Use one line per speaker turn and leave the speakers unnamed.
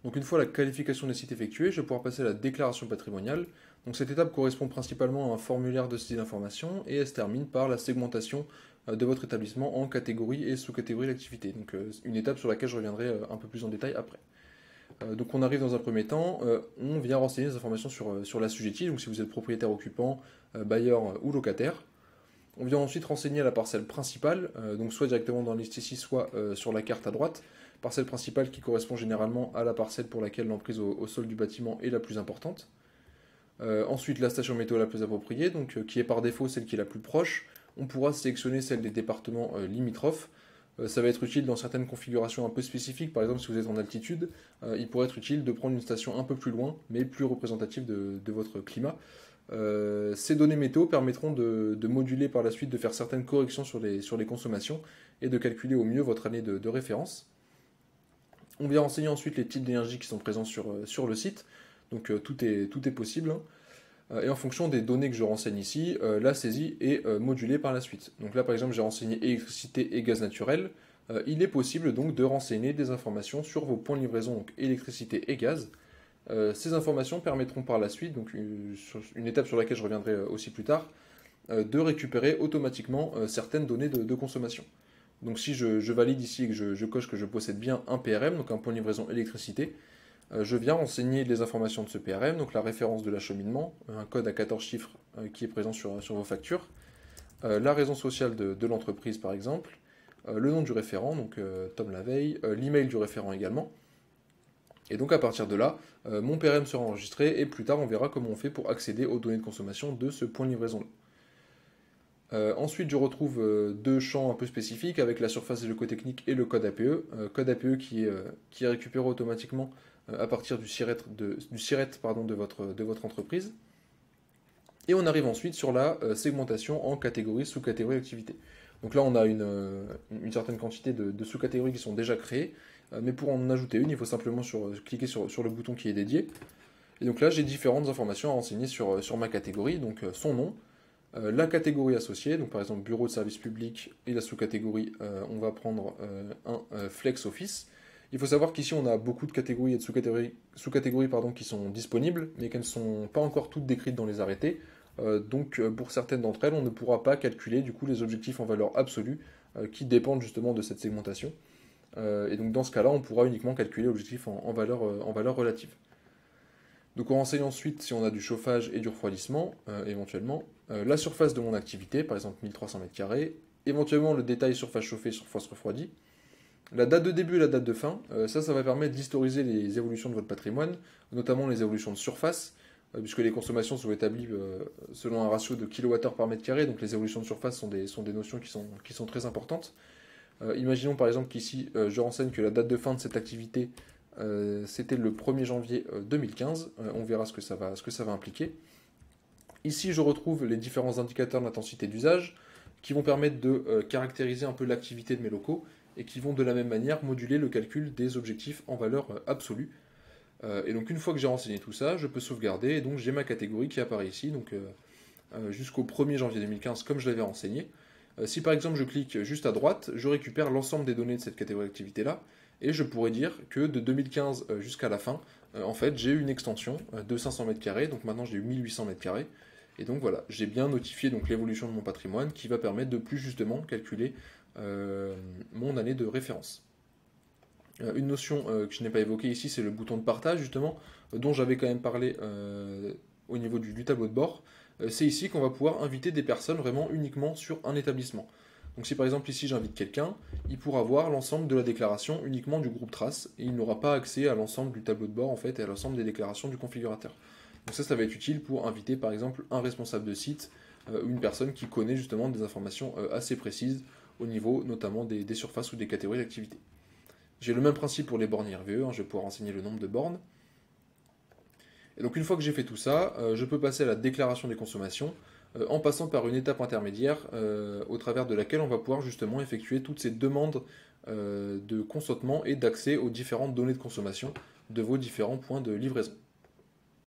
Donc une fois la qualification des sites effectuée, je vais pouvoir passer à la déclaration patrimoniale. Donc cette étape correspond principalement à un formulaire de saisie d'information et elle se termine par la segmentation de votre établissement en catégories et sous-catégories d'activité. Donc une étape sur laquelle je reviendrai un peu plus en détail après. Donc on arrive dans un premier temps, on vient renseigner des informations sur l'assujetti, donc si vous êtes propriétaire occupant, bailleur ou locataire. On vient ensuite renseigner la parcelle principale, donc soit directement dans la liste ici, soit sur la carte à droite. Parcelle principale qui correspond généralement à la parcelle pour laquelle l'emprise au sol du bâtiment est la plus importante. Ensuite, la station météo la plus appropriée, donc qui est par défaut celle qui est la plus proche. On pourra sélectionner celle des départements limitrophes. Ça va être utile dans certaines configurations un peu spécifiques, par exemple si vous êtes en altitude, il pourrait être utile de prendre une station un peu plus loin, mais plus représentative de votre climat. Ces données météo permettront de moduler par la suite, de faire certaines corrections sur les consommations et de calculer au mieux votre année de référence. On vient renseigner ensuite les types d'énergie qui sont présents sur le site, donc tout est possible, hein. Et en fonction des données que je renseigne ici, la saisie est modulée par la suite. Donc là par exemple j'ai renseigné électricité et gaz naturel. Il est possible donc de renseigner des informations sur vos points de livraison, donc électricité et gaz. Ces informations permettront par la suite, donc une étape sur laquelle je reviendrai aussi plus tard, de récupérer automatiquement certaines données de consommation. Donc si je valide ici et que je coche que je possède bien un PRM, donc un point de livraison électricité, je viens renseigner les informations de ce PRM, donc la référence de l'acheminement, un code à 14 chiffres qui est présent sur vos factures, la raison sociale de l'entreprise par exemple, le nom du référent, donc Tom Laveille, l'email du référent également. Et donc à partir de là, mon PRM sera enregistré et plus tard on verra comment on fait pour accéder aux données de consommation de ce point de livraison-là. Ensuite, je retrouve deux champs un peu spécifiques avec la surface élecotechnique et le code APE. Code APE qui est récupéré automatiquement à partir du SIRET, de votre entreprise. Et on arrive ensuite sur la segmentation en catégories, sous-catégories d'activité. Donc là, on a une certaine quantité de sous-catégories qui sont déjà créées, mais pour en ajouter une, il faut simplement cliquer sur le bouton qui est dédié. Et donc là, j'ai différentes informations à renseigner sur ma catégorie, donc son nom, la catégorie associée, donc par exemple bureau de service public, et la sous-catégorie, on va prendre un flex office. Il faut savoir qu'ici on a beaucoup de catégories et de sous-catégories qui sont disponibles, mais qu'elles ne sont pas encore toutes décrites dans les arrêtés. Donc pour certaines d'entre elles, on ne pourra pas calculer du coup les objectifs en valeur absolue qui dépendent justement de cette segmentation. Et donc dans ce cas-là, on pourra uniquement calculer l'objectif en valeur relative. Donc on renseigne ensuite si on a du chauffage et du refroidissement, éventuellement, la surface de mon activité, par exemple 1300 m², éventuellement le détail surface chauffée, surface refroidie, la date de début et la date de fin, ça va permettre d'historiser les évolutions de votre patrimoine, notamment les évolutions de surface, puisque les consommations sont établies selon un ratio de kWh par mètre carré, donc les évolutions de surface sont des notions qui sont très importantes. Imaginons par exemple qu'ici, je renseigne que la date de fin de cette activité, c'était le 1er janvier 2015, on verra ce que ça va impliquer. Ici, je retrouve les différents indicateurs d'intensité d'usage qui vont permettre de caractériser un peu l'activité de mes locaux et qui vont de la même manière moduler le calcul des objectifs en valeur absolue. Et donc une fois que j'ai renseigné tout ça, je peux sauvegarder et donc j'ai ma catégorie qui apparaît ici, donc jusqu'au 1er janvier 2015 comme je l'avais renseigné. Si par exemple je clique juste à droite, je récupère l'ensemble des données de cette catégorie d'activité-là, et je pourrais dire que de 2015 jusqu'à la fin, en fait, j'ai eu une extension de 500 m², donc maintenant j'ai eu 1800 m², et donc voilà, j'ai bien notifié donc l'évolution de mon patrimoine qui va permettre de plus justement calculer mon année de référence. Une notion que je n'ai pas évoquée ici, c'est le bouton de partage justement, dont j'avais quand même parlé au niveau du tableau de bord. C'est ici qu'on va pouvoir inviter des personnes vraiment uniquement sur un établissement. Donc si par exemple ici j'invite quelqu'un, il pourra voir l'ensemble de la déclaration uniquement du groupe Trace, et il n'aura pas accès à l'ensemble du tableau de bord en fait, et à l'ensemble des déclarations du configurateur. Donc ça va être utile pour inviter par exemple un responsable de site, ou une personne qui connaît justement des informations assez précises au niveau notamment des surfaces ou des catégories d'activité. J'ai le même principe pour les bornes IRVE, je vais pouvoir renseigner le nombre de bornes. Et donc une fois que j'ai fait tout ça, je peux passer à la déclaration des consommations, en passant par une étape intermédiaire au travers de laquelle on va pouvoir justement effectuer toutes ces demandes de consentement et d'accès aux différentes données de consommation de vos différents points de livraison.